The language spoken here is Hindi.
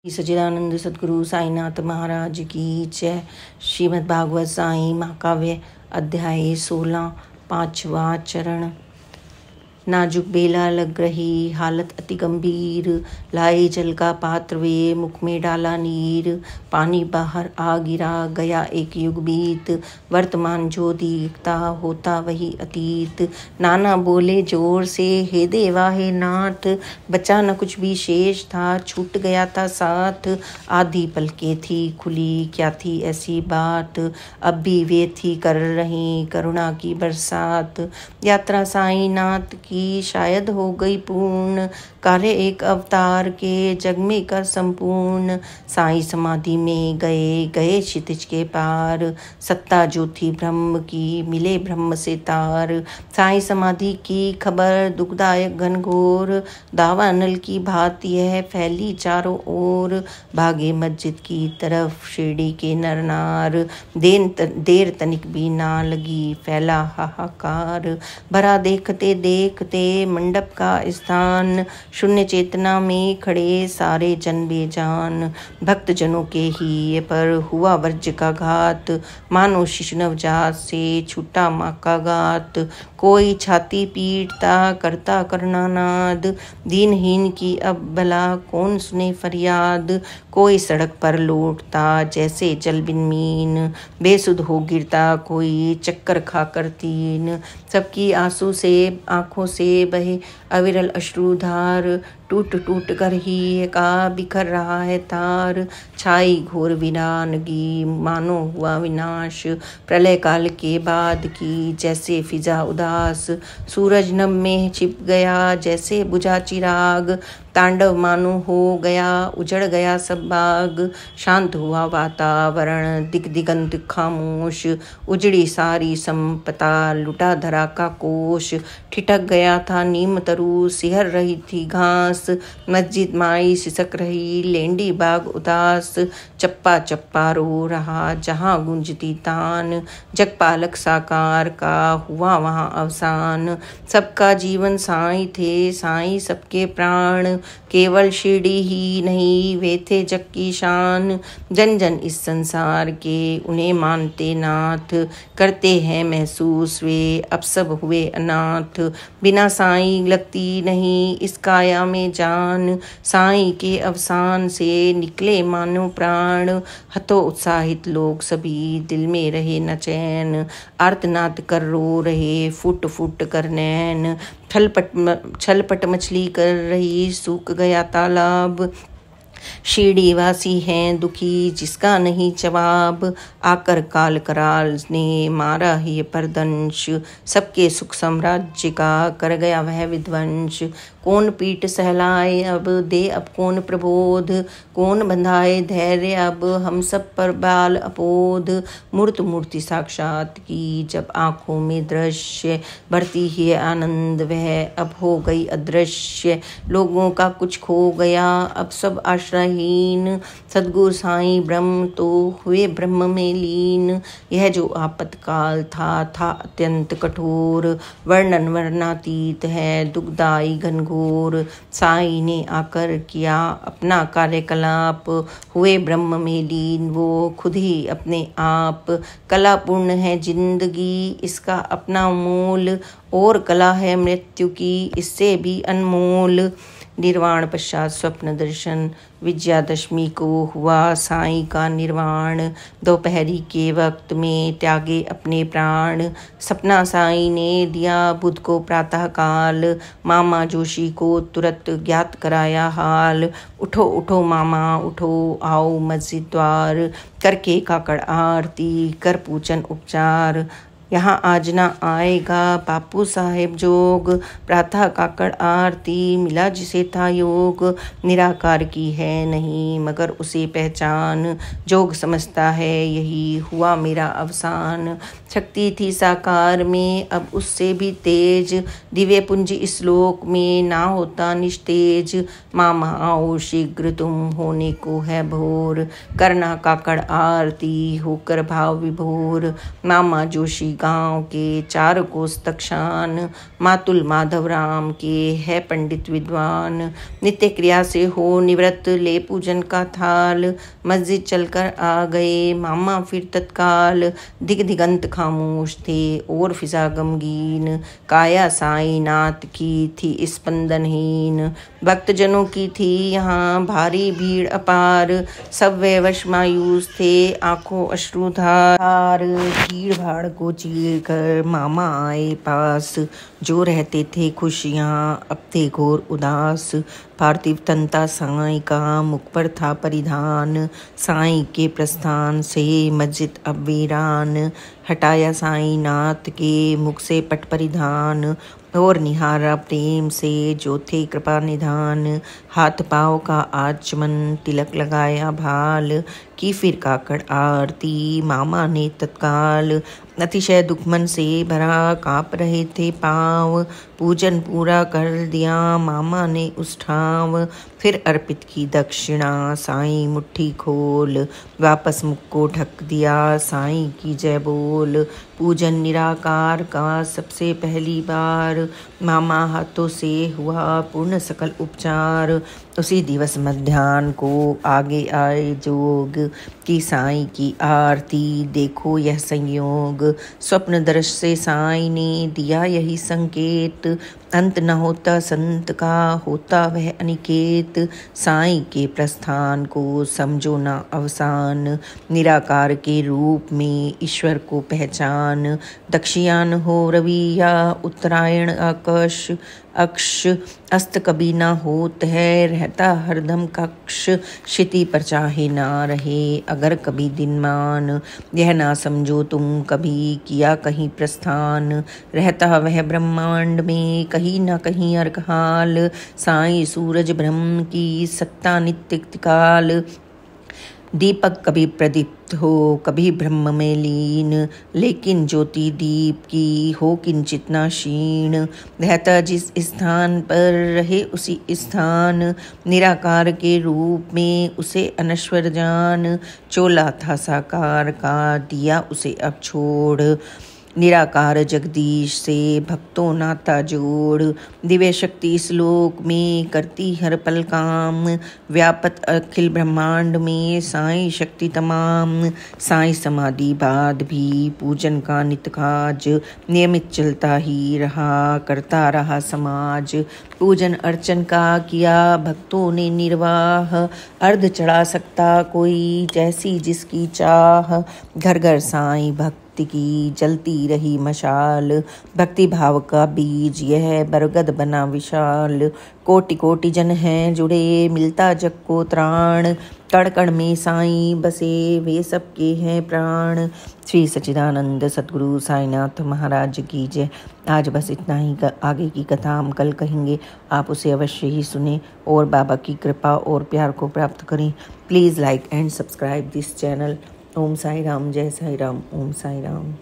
सच्चिदानंद सद्गुरु साईनाथ महाराज की जय। श्रीमद् भागवत साई महाकाव्य अध्याय 16 पांचवा चरण। नाजुक बेला लग रही, हालत अति गंभीर। लाए जल का पात्र वे, मुख में डाला नीर। पानी बाहर आ गिरा, गया एक युग बीत। वर्तमान जो दिखता, होता वही अतीत। नाना बोले जोर से, हे देवा हे नाथ। बचा न कुछ भी शेष था, छूट गया था साथ। आधी पलकें थी खुली, क्या थी ऐसी बात। अब भी वे थी कर रही करुणा की बरसात। यात्रा साई नाथ की शायद हो गई पूर्ण, कार्य एक अवतार के जग में कर संपूर्ण। साई समाधि में गए गए क्षितिज के पार। सत्ता जो थी ब्रह्म की, मिले ब्रह्म से तार। साई समाधि की खबर दुखदायक घनघोर। दावा नल की भांति यह फैली चारों ओर। भागे मस्जिद की तरफ शिरडी के नर नार। देर तनिक भी ना लगी, फैला हाहाकार। भरा देखते देखते मंडप का स्थान। शून्य चेतना में खड़े सारे जन बेजान। भक्त जनों के ही पर हुआ वर्ज का घात। मानो शिशु नवजात से छूटा माँ का गात। कोई छाती पीटता करता करना नाद। दीनहीन की अब भला कौन सुने फरियाद। कोई सड़क पर लौटता जैसे जल बिन मीन। बेसुध हो गिरता कोई चक्कर खाकर तीन। सबकी आंसू से आंखों से बहे अविरल अश्रुधार। टूट टूट कर ही का बिखर रहा है तार। छाई घोर वीरानगी, मानो हुआ विनाश। प्रलय काल के बाद की जैसे फिजा उदास। सूरज नभ में छिप गया जैसे बुझा चिराग। तांडव मानो हो गया, उजड़ गया सब बाग। शांत हुआ वातावरण, दिग दिगंत खामोश। उजड़ी सारी संपदा, लुटा धरा का कोश। ठिठक गया था नीम तरु, सिहर रही थी घास। मस्जिद माई सिसक रही, लेंडी बाग उदास। चप्पा चप्पा रो रहा जहां गूंजती तान। जगपालक साकार का हुआ वहां अवसान। सबका जीवन साईं थे, साईं सबके प्राण। केवल शिरडी ही नहीं, वे थे जग की शान। जन जन इस संसार के उन्हें मानते नाथ। करते हैं महसूस वे अब सब हुए अनाथ। बिना साईं लगती नहीं इस काया में जान। साईं के अवसान से निकले मानो प्राण। हतो उत्साहित लोग सभी, दिल में रहे न चैन। आर्तनाद कर रो रहे, फुट फुट कर नैन। छलपट मछली कर रही, सूख गया तालाब। शिरडी वासी हैं दुखी, जिसका नहीं जवाब। आकर काल कराल ने मारा ही परदंश। सबके सुख साम्राज्य का कर गया वह विध्वंस। कौन पीठ सहलाए अब, दे अब कौन प्रबोध। कौन बंधाए धैर्य अब, हम सब पर बाल अपोध। मूर्त मूर्ति साक्षात की जब आंखों में दृश्य। बढ़ती ही आनंद वह अब हो गई अदृश्य। लोगों का कुछ खो गया अब सब आश्रयहीन। सद्गुरु साईं ब्रह्म तो हुए ब्रह्म में लीन। यह जो आपतकाल था अत्यंत कठोर। वर्णन वर्णातीत है, दुखदाई घनघोर। साईं ने आकर किया अपना कार्यकलाप। हुए ब्रह्म में लीन वो खुद ही अपने आप। कलापूर्ण है जिंदगी, इसका अपना मोल। और कला है मृत्यु की, इससे भी अनमोल। निर्वाण पश्चात स्वप्न दर्शन, विजयादशमी को हुआ साईं का निर्वाण। दोपहरी के वक्त में त्यागे अपने प्राण। सपना साईं ने दिया बुध को प्रातः काल। मामा जोशी को तुरंत ज्ञात कराया हाल। उठो उठो मामा उठो, आओ मस्जिद द्वार। करके काकड़ आरती, कर पूजन उपचार। यहाँ आज ना आएगा बापू साहेब जोग। प्रातः काकड़ आरती, मिला जिसे था योग। निराकार की है नहीं मगर उसे पहचान। जोग समझता है यही हुआ मेरा अवसान। शक्ति थी साकार में अब उससे भी तेज। दिव्य पुंज इस लोक में ना होता निस्तेज। मामा आओ शीघ्र, तुम होने को है भोर। करना काकड़ आरती, होकर भाव विभोर। मामा जोशी गांव के 4 कोस तक शान, मातुल माधव राम के है पंडित विद्वान। नित्य क्रिया से हो निवृत्त ले पूजन का थाल, मस्जिद चलकर आ गए मामा फिर तत्काल। दिग दिगंत खामोश थे और फिजा गमगीन, काया साईं नाथ की थी स्पंदनहीन। भक्तजनों की थी यहाँ भारी भीड़ अपार, सब वे वश मायूस थे आंखों अश्रुधार। भीड़ भाड़ को चीर कर मामा आए पास, जो रहते थे खुश यहाँ अब थे घोर उदास। पार्थिव तंता साईं का मुख पर था परिधान, साईं के प्रस्थान से मस्जिद अब वीरान। हटाया साईं नाथ के मुख से पट परिधान, और निहारा प्रेम से जो थे कृपा निधान। हाथ पाँव का आचमन तिलक लगाया भाल, की फिर काकड़ आरती मामा ने तत्काल। अतिशय दुख मन से भरा काँप रहे थे पाँव, पूजन पूरा कर दिया मामा ने उस ठाव। फिर अर्पित की दक्षिणा साईं मुट्ठी खोल, वापस मुख को ढक दिया साईं की जय बोल। पूजन निराकार का सबसे पहली बार, मामा हाथों से हुआ पूर्ण सकल उपचार। उसी दिवस मध्याह्न को आगे आए जोग, की साईं की आरती देखो यह संयोग। स्वप्न दर्श से साईं ने दिया यही संकेत, अंत न होता संत का होता वह अनिकेत। साईं के प्रस्थान को समझो न अवसान, निराकार के रूप में ईश्वर को पहचान। दक्षियान हो रविया उत्तरायण आकाश, अक्ष अस्त कभी ना होत है रहता हरदम कक्ष। क्षिति पर चाहे ना रहे अगर कभी दिनमान, यह ना समझो तुम कभी किया कहीं प्रस्थान। रहता वह ब्रह्मांड में कहीं ना कहीं अर्घहाल, साईं सूरज ब्रह्म की सत्ता नित्य काल। दीपक कभी प्रदीप्त हो कभी ब्रह्म में लीन, लेकिन ज्योति दीप की हो किंचित ना क्षीण। रहता जिस स्थान पर रहे उसी स्थान, निराकार के रूप में उसे अनश्वर जान। चोला था साकार का दिया उसे अब छोड़, निराकार जगदीश से भक्तों नाता जोड़। दिव्य शक्ति इस लोक में करती हर पल काम, व्यापत अखिल ब्रह्मांड में साईं शक्ति तमाम। साईं समाधि बाद भी पूजन का नित काज, नियमित चलता ही रहा करता रहा समाज। पूजन अर्चन का किया भक्तों ने निर्वाह, अर्ध चढ़ा सकता कोई जैसी जिसकी चाह। घर घर साईं भक्त की जलती रही मशाल, भक्ति भाव का बीज यह बरगद बना विशाल। कोटि कोटि जन हैं जुड़े मिलता जग को त्राण, कण कण में साईं बसे वे सबके हैं प्राण। श्री सच्चिदानंद सद्गुरु साईनाथ महाराज की जय। आज बस इतना ही, आगे की कथा हम कल कहेंगे, आप उसे अवश्य ही सुने और बाबा की कृपा और प्यार को प्राप्त करें। Please like and subscribe this channel. Om Sai Ram, जय साई राम, ओम साई राम।